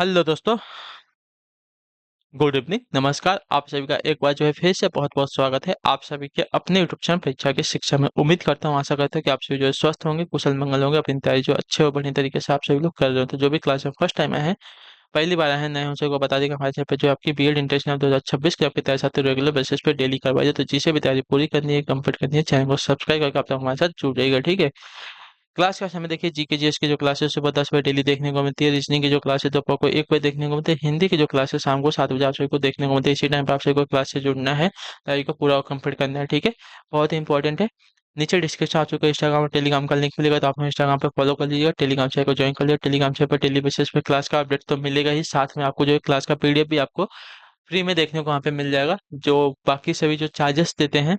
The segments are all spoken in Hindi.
हेलो दोस्तों। गुड इवनिंग, नमस्कार। आप सभी का एक बार जो है फिर से बहुत बहुत स्वागत है आप सभी के अपने यूट्यूब चैनल परीक्षा की शिक्षा में। उम्मीद करता हूँ, आशा करता हूँ कि आप सभी जो है स्वस्थ होंगे, कुशल मंगल होंगे, अपनी तैयारी जो अच्छे और बढ़िया तरीके से आप सभी लोग कर रहे हो। तो जो भी क्लास में फर्स्ट टाइम आए हैं, पहली बार आए हैं, नए हो सको बता देगा हमारे चैनल पे जो आपकी बीएड इंटरनेशनल 2026 की आपकी तैयारी साथ रेगुलर बेसिस पे डेली करवाई जाए। तो जिसे भी तैयारी पूरी करनी है, कंप्लीट करनी है, चैनल को सब्सक्राइब करके आप लोग हमारे साथ जुड़ जाइएगा, ठीक है। क्लास का समय देखिए, जीके जीएस की जो क्लासेस सुबह 10 बजे डेली देखने को मिलती है। रीजनिंग की जो क्लासेस दोपहर को 1 बजे देखने को मिलती है। हिंदी की जो क्लासेस शाम को 7 बजे आप सभी को देखने को मिलती है। इसी टाइम पर आप सभी को क्लास से जुड़ना है, तैयारी को पूरा कंप्लीट करना है, ठीक है। बहुत ही इंपॉर्टेंट है। नीचे डिस्क्रिप्शन आप सबको इंस्टाग्राम और टेलीग्राम का लिंक मिलेगा, तो आप हमें इंस्टाग्राम पे फॉलो कर लीजिएगा, टेलीग्राम चैनल को ज्वाइन कर लिया। टेलीग्राम चैनल पर डेली बेसिस पे क्लास का अपडेट तो मिलेगा ही, साथ में आपको जो है क्लास का पीडीएफ भी आपको फ्री में देखने को वहाँ पे मिल जाएगा। जो बाकी सभी जो चार्जेस देते हैं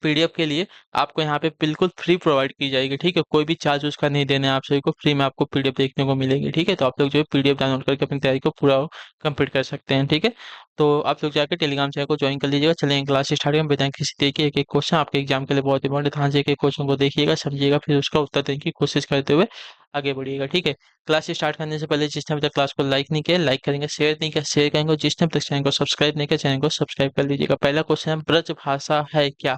पीडीएफ के लिए, आपको यहाँ पे बिल्कुल फ्री प्रोवाइड की जाएगी, ठीक है। कोई भी चार्ज उसका नहीं देना है आप सभी को, फ्री में आपको पीडीएफ देखने को मिलेगी, ठीक है। तो आप लोग जो है पीडीएफ डाउनलोड करके अपनी तैयारी को पूरा कंप्लीट कर सकते हैं, ठीक है। तो आप लोग जाकर टेलीग्राम चैनल को ज्वाइन कर लीजिएगा। चलिए क्लास स्टार्ट करें बिना किसी देखिए। एक एक क्वेश्चन आपके एग्जाम के लिए बहुत इंपॉर्टेंट, ध्यान से एक एक क्वेश्चन को देखिएगा, समझिएगा, फिर उसका उत्तर देने की कोशिश करते हुए आगे बढ़िएगा, ठीक है। क्लास स्टार्ट करने से पहले जिसने अभी तक क्लास को लाइक नहीं किया, लाइक करेंगे, शेयर नहीं किया, शेयर करेंगे, और जिसने अभी तक चैनल को सब्सक्राइब नहीं किया, चैनल को सब्सक्राइब कर लीजिएगा। पहला क्वेश्चन है, ब्रज भाषा है क्या?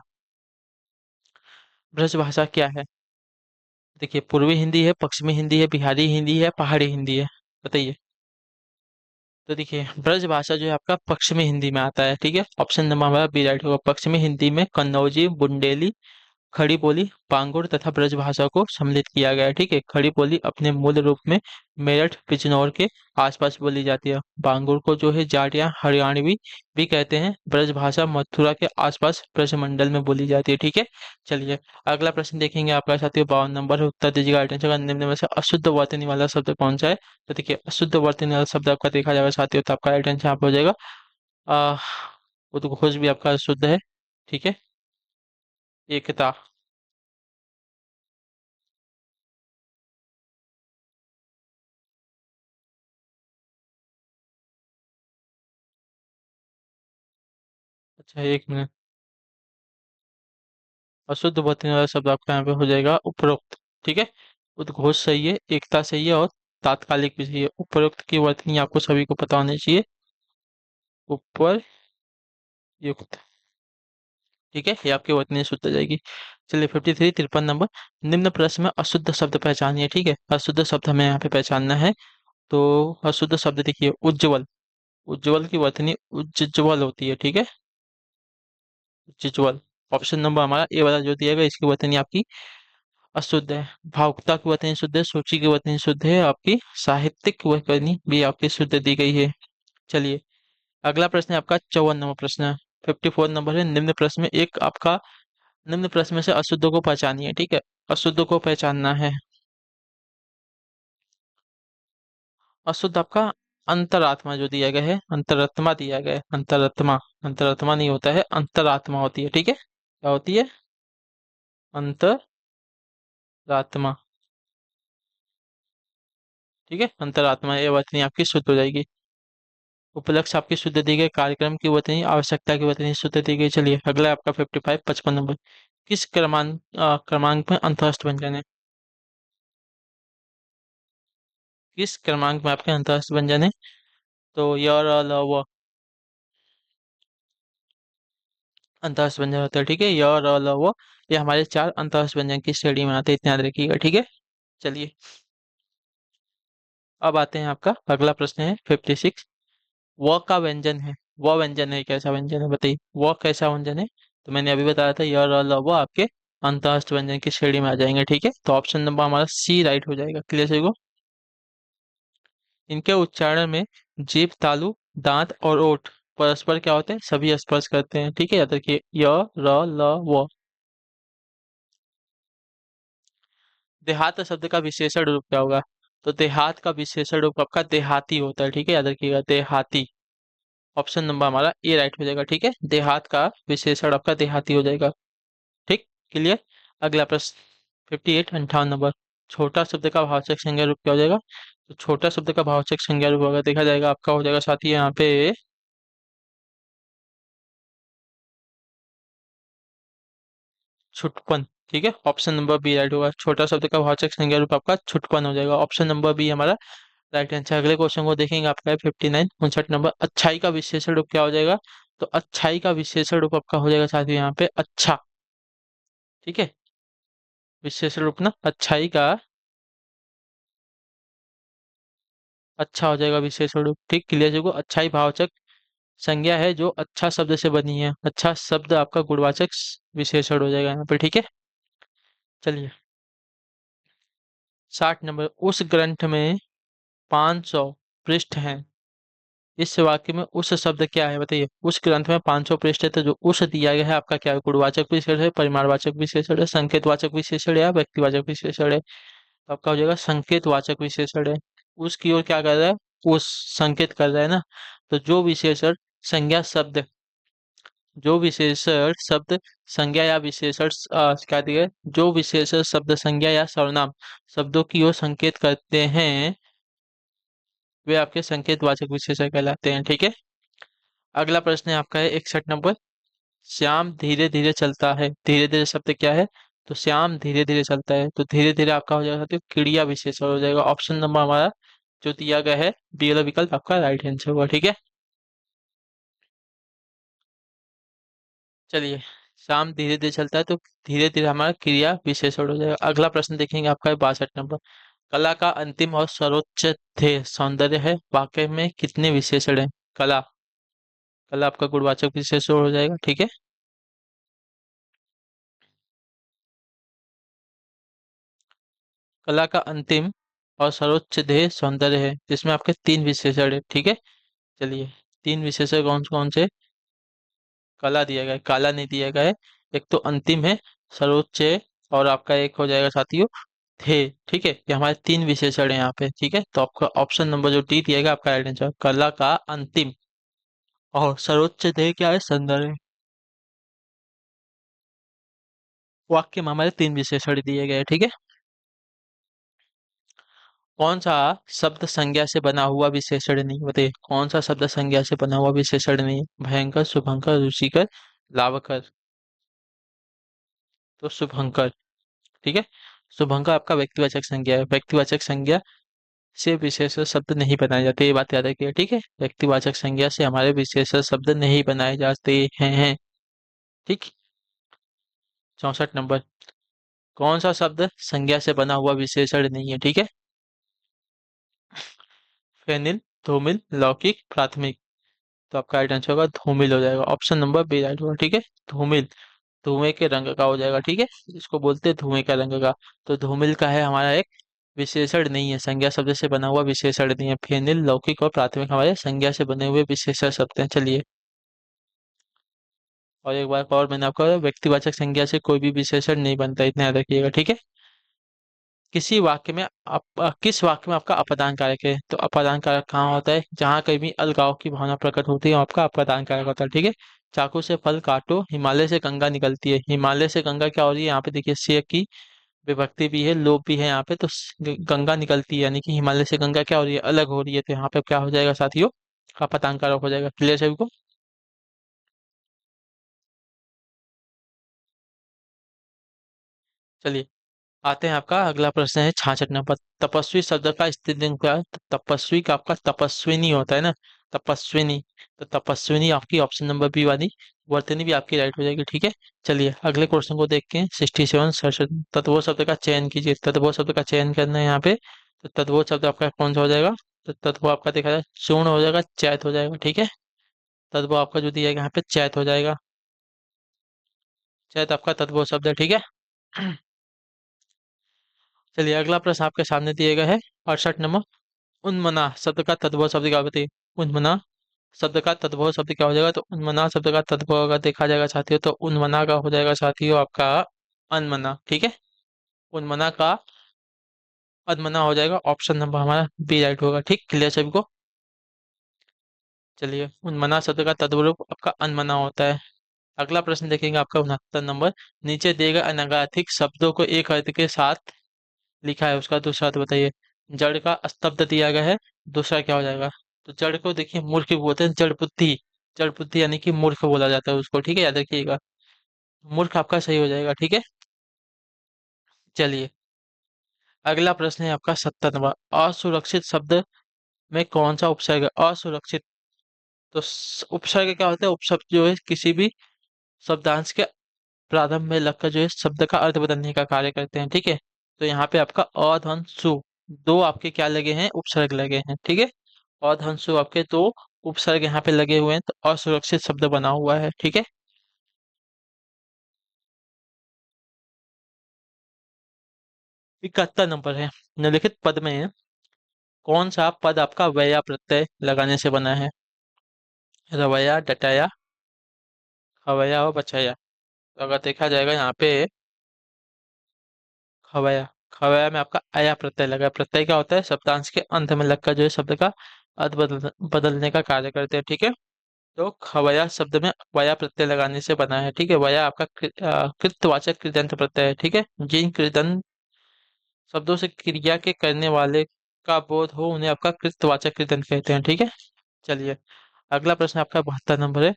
ब्रज भाषा क्या है? देखिए, पूर्वी हिंदी है, पश्चिमी हिंदी है, बिहारी हिंदी है, पहाड़ी हिंदी है, बताइए। तो देखिए, ब्रज भाषा जो है आपका पश्चिमी हिंदी में आता है, ठीक है। ऑप्शन नंबर हमारा बी राइट होगा। पश्चिमी हिंदी में कन्नौजी, बुंदेली, खड़ी बोली, पांगुर तथा ब्रज भाषा को सम्मिलित किया गया है, ठीक है। खड़ी बोली अपने मूल रूप में मेरठ बिजनौर के आसपास बोली जाती है। पांगुर को जो है जाट या हरियाणवी भी कहते हैं। ब्रज भाषा मथुरा के आसपास ब्रजमंडल में बोली जाती है, ठीक है। चलिए, अगला प्रश्न देखेंगे आपका साथियों। 52 नंबर है, उत्तर दीजिएगा। आइटम का निम्न में से अशुद्ध वर्तनी वाला शब्द कौन सा है? तो देखिए, अशुद्ध वर्तनी वाला शब्द आपका देखा जाएगा साथियों, तो आपका आइटम यहाँ पे हो जाएगा आ उद्घोष भी आपका अशुद्ध है, ठीक है। एकता। अच्छा, एक मिनट। अशुद्ध वर्तनी वाला शब्द आपका यहाँ पे हो जाएगा उपरोक्त, ठीक है। उद्घोष सही है, एकता सही है, और तात्कालिक भी सही है। उपरोक्त की वर्तनी आपको सभी को पता होनी चाहिए। उपयुक्त, ठीक है, ये आपकी वर्तनी शुद्ध हो जाएगी। चलिए, 53 53 नंबर। निम्न प्रश्न में अशुद्ध शब्द पहचानिए, ठीक है। अशुद्ध शब्द हमें यहाँ पे पहचानना है। तो अशुद्ध शब्द देखिए, उज्ज्वल। उज्ज्वल की वर्तनी उज्ज्वल होती है, ठीक है। उज्ज्वल। ऑप्शन नंबर हमारा ए वाला जो दिया गया, इसकी वर्तनी आपकी अशुद्ध है। भावुकता की वतनी शुद्ध है, सूची की वतनी शुद्ध है, आपकी साहित्यिक वतनी भी आपकी शुद्ध दी गई है। चलिए, अगला प्रश्न है आपका 54 नंबर प्रश्न। 54 नंबर है। निम्न प्रश्न में एक आपका निम्न प्रश्न में से अशुद्ध को पहचानिए, ठीक है। अशुद्ध को पहचानना है। अशुद्ध आपका अंतरात्मा जो दिया गया है, अंतरात्मा दिया गया है, अंतरात्मा। अंतरात्मा नहीं होता है, अंतरात्मा होती है, ठीक है। क्या होती है? अंतरात्मा, ठीक है। अंतरात्मा, ये वतनी आपकी शुद्ध हो जाएगी। उपलक्ष्य आपकी शुद्ध दी गई, कार्यक्रम की वतनी, आवश्यकता की वतनी शुद्ध दी गई। चलिए, अगला आपका 55 55 नंबर। किस क्रमांक में अंतरस्थ व्यंजन है? किस क्रमांक में आपके अंतरस्थ व्यंजन है? तो य र ल व अंतरस्थ व्यंजन होता है, ठीक है। य र ल व, ये हमारे चार अंतरस्थ व्यंजन की श्रेणी में आते हैं, इतना याद रखिएगा, ठीक है। चलिए, अब आते हैं आपका अगला प्रश्न है 56। व का व्यंजन है, व व्यंजन है, कैसा व्यंजन है बताइए। व कैसा व्यंजन है? तो मैंने अभी बताया था, य र ल व आपके अंतःस्थ व्यंजन की श्रेणी में आ जाएंगे, ठीक है। तो ऑप्शन नंबर हमारा सी राइट हो जाएगा। क्लियर सही को। इनके उच्चारण में जीभ, तालु, दांत और ओठ परस्पर क्या होते हैं? सभी स्पर्श करते हैं, ठीक है। याद रखिए, य र ल व। देहात शब्द का विशेषण रूप क्या होगा? तो देहात का विशेषण रूप आपका देहाती होता है, ठीक है। याद रखिएगा, देहाती। ऑप्शन नंबर हमारा ए राइट हो जाएगा, ठीक है। देहात का विशेषण आपका देहाती हो जाएगा, ठीक। क्लियर। अगला प्रश्न 58 58 नंबर। छोटा शब्द का भावचक संज्ञा रूप क्या हो जाएगा? तो छोटा शब्द का भावचक संज्ञा रूप अगर देखा जाएगा, आपका हो जाएगा साथी यहाँ पे छुटपन, ठीक है। ऑप्शन नंबर बी राइट होगा। छोटा शब्द का भावचक संज्ञा रूप आपका छुटपन हो जाएगा। ऑप्शन नंबर बी हमारा राइट आंसर। अगले क्वेश्चन को देखेंगे, आपका है 59 59 नंबर। अच्छाई का विशेषण रूप क्या हो जाएगा? तो अच्छाई का विशेषण रूप आपका हो जाएगा साथियों यहाँ पे अच्छा। ठीक है, विशेषण रूप ना अच्छाई का अच्छा हो जाएगा विशेषण रूप। ठीक, क्लियर को अच्छाई भावचक संज्ञा है जो अच्छा शब्द से बनी है। अच्छा शब्द आपका गुणवाचक विशेषण हो जाएगा यहाँ पे। ठीक है, चलिए 60 नंबर। उस ग्रंथ में 500 पृष्ठ हैं, इस वाक्य में उस शब्द क्या है बताइए? उस ग्रंथ में 500 पृष्ठ है, तो जो उस दिया गया है आपका क्या है? गुणवाचक विशेषण है, परिमाणवाचक विशेषण है, संकेतवाचक विशेषण है या व्यक्तिवाचक विशेषण है? तो आपका हो जाएगा संकेतवाचक विशेषण है। उसकी ओर क्या कर रहा है? उस संकेत कर रहा है ना। तो जो विशेषण संज्ञा शब्द, जो विशेषण शब्द संज्ञा या विशेषण क्या दिया है? जो विशेषण शब्द संज्ञा या सर्वनाम शब्दों की ओर संकेत करते हैं, वे आपके संकेतवाचक विशेषण कहलाते हैं। ठीक है, अगला प्रश्न है आपका है 61 नंबर। श्याम धीरे धीरे चलता है, धीरे धीरे शब्द क्या है? तो श्याम धीरे धीरे चलता है, तो धीरे धीरे आपका हो जाएगा तो क्रिया विशेषण हो जाएगा। ऑप्शन नंबर हमारा जो दिया गया है बी वाला विकल्प आपका राइट आंसर होगा। ठीक है, चलिए श्याम धीरे धीरे चलता है, तो धीरे धीरे हमारा क्रिया विशेषण हो जाएगा। अगला प्रश्न देखेंगे, आपका है 62 नंबर। कला का अंतिम और सर्वोच्च ध्येय सौंदर्य है, वाक्य में कितने विशेषण है? कला, कला आपका गुणवाचक विशेषण हो जाएगा। ठीक है, कला का अंतिम और सर्वोच्च ध्येय सौंदर्य है, जिसमें आपके तीन विशेषण है। ठीक है, चलिए तीन विशेषण कौन कौन से? कला दिया गया है, काला नहीं दिया गया है। एक तो अंतिम है, सर्वोच्च है, और आपका एक हो जाएगा साथियों थे। ठीक है, ये हमारे तीन विशेषण है यहाँ पे। ठीक है, तो आपका ऑप्शन नंबर जो डी दिया गया आपका राइट आंसर। कला का अंतिम और सर्वोच्च ध्येय क्या है? सौंदर्य। वाक्य में हमारे तीन विशेषण दिए गए हैं। ठीक है, कौन सा शब्द संज्ञा से बना हुआ विशेषण नहीं? बताइए कौन सा शब्द संज्ञा से बना हुआ विशेषण नहीं है? भयंकर, शुभंकर, रुचिकर, लाभकर। तो शुभंकर। ठीक है, शुभंकर आपका व्यक्तिवाचक संज्ञा है। व्यक्तिवाचक संज्ञा से विशेषण शब्द नहीं बनाए जाते, ये बात याद रखिए। ठीक है, व्यक्तिवाचक संज्ञा से हमारे विशेषण शब्द नहीं बनाए जाते हैं। ठीक, 64 नंबर। कौन सा शब्द संज्ञा से बना हुआ विशेषण नहीं है? ठीक है, फेनिल, धूमिल, लौकिक, प्राथमिक। तो आपका राइट आंसर होगा धूमिल हो जाएगा। ऑप्शन नंबर बी राइट होगा। ठीक है, धूमिल धुएं के रंग का हो जाएगा। ठीक है, इसको बोलते हैं धुएं का रंग का। तो धूमिल का है हमारा एक विशेषण नहीं है, संज्ञा शब्द से बना हुआ विशेषण नहीं है। फेनिल, लौकिक और प्राथमिक हमारे संज्ञा से बने हुए विशेषण शब्द हैं। चलिए, और एक बार और मैंने आपको व्यक्तिवाचक संज्ञा से कोई भी विशेषण नहीं बनता, इतना याद रखिएगा। ठीक है, किसी वाक्य में किस वाक्य में आपका अपादान कारक है? तो अपादान कारक कहाँ होता है? जहाँ कहीं भी अलगाव की भावना प्रकट होती है, आपका अपादान कारक होता है। ठीक है, चाकू से फल काटो, हिमालय से गंगा निकलती है। हिमालय से गंगा क्या हो रही है यहाँ पे? देखिए से की विभक्ति भी है, लोप भी है यहाँ पे, तो गंगा निकलती है, यानी कि हिमालय से गंगा क्या हो रही है? अलग हो रही है। तो यहाँ पे क्या हो जाएगा साथियों? अपादान कारक हो जाएगा। क्लियर सभी को? चलिए आते हैं, आपका अगला प्रश्न है 66 नंबर। तपस्वी शब्द का स्त्रीलिंग क्या है? तो तपस्वी का आपका तपस्विनी होता है ना, तपस्विनी। तो तपस्विनी आपकी ऑप्शन नंबर बी वाली वर्तनी भी आपकी राइट हो जाएगी। ठीक है, चलिए अगले क्वेश्चन को देखते हैं। 67 67। तत्व शब्द का चयन कीजिए। तत्व शब्द का चयन करना है यहाँ पे। तो तत्व शब्द आपका कौन सा हो जाएगा? तो तत्व आपका देखा जाए चूर्ण हो जाएगा, चैत हो जाएगा। ठीक है, तत्व आपका जो दिया गया यहाँ पे चैत हो जाएगा। चैत आपका तत्व शब्द है। ठीक है, चलिए अगला प्रश्न आपके सामने दिए गया है 68 नंबर। उन्मना शब्द का तद्भव शब्द क्या बताइए? उन्मना शब्द का तद्भव शब्द क्या हो जाएगा? तो उन्मना शब्द का तद्भव अगर देखा जाएगा साथियों, तो उन्मना का हो जाएगा साथियों आपका अनमना। ठीक है, उन्मना का अनमना हो जाएगा। ऑप्शन नंबर हमारा बी राइट होगा। ठीक, क्लियर सभी को? चलिए, उन्मना शब्द का तद्भव रूप आपका अनमना होता है। अगला प्रश्न देखेंगे, आपका 69 नंबर। नीचे दिए गए अनंगार्थिक शब्दों को एक अर्थ के साथ लिखा है, उसका दूसरा अर्थ बताइए। जड़ का स्तब्ध दिया गया है, दूसरा क्या हो जाएगा? तो जड़ को देखिए मूर्ख भी बोलते हैं, जड़ बुद्धि। जड़ बुद्धि यानी कि मूर्ख बोला जाता है उसको। ठीक है, याद रखिएगा, मूर्ख आपका सही हो जाएगा। ठीक है, चलिए अगला प्रश्न है आपका 70 नंबर। असुरक्षित शब्द में कौन सा उपसर्ग असुरक्षित। तो उपसर्ग क्या होता है? उपशब्द जो है किसी भी शब्दांश के प्रारंभ में लगकर जो है शब्द का अर्थ बदलने का कार्य करते हैं, ठीक है। तो यहाँ पे आपका अ धन सु, दो आपके क्या लगे हैं? उपसर्ग लगे हैं, ठीक है। अ धन सु आपके दो उपसर्ग यहाँ पे लगे हुए हैं, तो असुरक्षित शब्द बना हुआ है, ठीक है। 71 नंबर है, निम्नलिखित पद में कौन सा पद आपका व्या प्रत्यय लगाने से बना है? रवैया, डटाया, खवैया और बचाया। तो अगर देखा जाएगा यहाँ पे खवैया, खवैया में आपका अया प्रत्यय लगा है। प्रत्यय क्या होता है? शब्दांश के अंत में लगकर जो है शब्द का अर्थ बदलने का कार्य करते हैं, ठीक है। तो खवैया शब्द में वया प्रत्यय लगाने से बना है, ठीक है। वया आपका कृतवाचक कृदंत प्रत्यय है, ठीक है। जिन कृदंत शब्दों से क्रिया के करने वाले का बोध हो उन्हें आपका कृतवाचक कृदंत कहते हैं, ठीक है। चलिए, अगला प्रश्न आपका 72 नंबर है।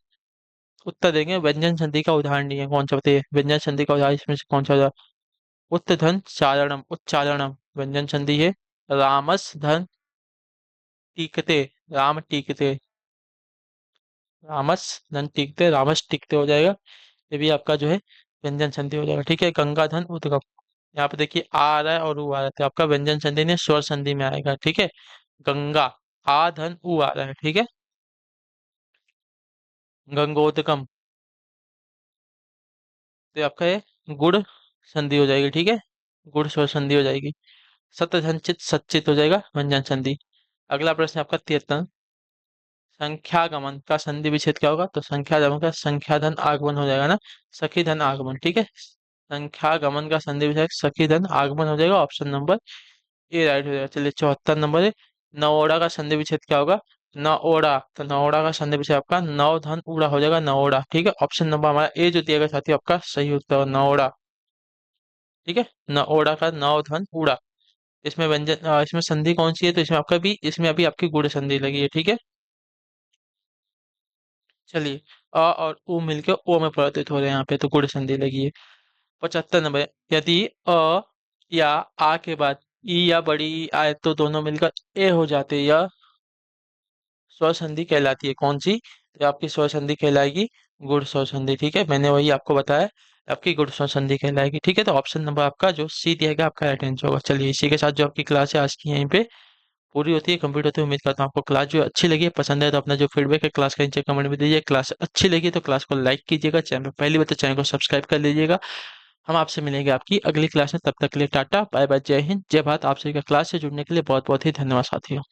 उत्तर देंगे, व्यंजन संधि का उदाहरण नहीं है, कौन सा बताइए? व्यंजन संधि का उदाहरण इसमें से कौन सा उदाहरण? उत्तधन चारणम, उच्चारणम व्यंजन संधि है। रामस धन टीकते, राम टीकते, रामस धन टीकते, रामस टीकते हो जाएगा। ये भी आपका जो है व्यंजन संधि हो जाएगा, ठीक है। गंगा धन उद्गम, यहाँ पे देखिए आ आ रहा है और उ आ रहा है, तो आपका व्यंजन संधि ने स्वर संधि में आएगा, ठीक है। गंगा, आ धन उ आ रहा है, ठीक है। गंगोदकम, तो आपका ये गुड़ संधि हो जाएगी, ठीक है। गुड़ स्वर संधि हो जाएगी। सतधन चित सच्चित हो जाएगा व्यंजन संधि। अगला प्रश्न आपका 73। संख्यागमन का संधि विच्छेद क्या होगा? तो संख्यागमन का संख्या धन आगमन हो जाएगा ना, सखी धन आगमन, ठीक है। संख्यागमन का संधि विच्छेद सखी धन आगमन हो जाएगा, ऑप्शन नंबर ए राइट हो जाएगा। चलिए, 74 नंबर है। नवोड़ा का संधि विच्छेद क्या होगा? नओड़ा, तो नवोड़ा का संधि विच्छेद आपका नव धन उड़ा हो जाएगा, नवोड़ा, ठीक है। ऑप्शन नंबर हमारा ए जो दिया गया साथी आपका सही उत्तर है, नवोड़ा, ठीक है। नओड़ा का नव धन उड़ा। इसमें व्यंजन इसमें संधि कौन सी है? तो इसमें आपका भी, इसमें अभी आपकी गुण संधि लगी है, ठीक है। चलिए, अ और उ मिलकर ओ में परिवर्तित हो रहे हैं यहाँ पे, तो गुण संधि लगी है। 75 नंबर, यदि अ या आ के बाद ई या बड़ी ई आए तो दोनों मिलकर ए हो जाते, यह स्वर संधि कहलाती है, कौन सी? तो आपकी स्वर संधि कहलाएगी गुण स्वर संधि, ठीक है। मैंने वही आपको बताया, आपकी गुण स्वर संधि कहलाएगी, ठीक है। तो ऑप्शन नंबर आपका जो सी दिया गया आपका राइट आंसर होगा। चलिए, इसी के साथ जो आपकी क्लास है आज की यहीं पे पूरी होती है, कंप्लीट होती है। उम्मीद करता हूँ आपको क्लास जो अच्छी लगी है, पसंद है, तो अपना जो फीडबैक है क्लास का नीचे कमेंट में दीजिए। क्लास अच्छी लगी तो क्लास को लाइक कीजिएगा, चैनल पर पहली बार तो चैनल को सब्सक्राइब कर लीजिएगा। हम आपसे मिलेंगे आपकी अगली क्लास में, तब तक के लिए टाटा बाय बाय, जय हिंद जय भारत। आप सभी का क्लास से जुड़ने के लिए बहुत बहुत ही धन्यवाद साथियों।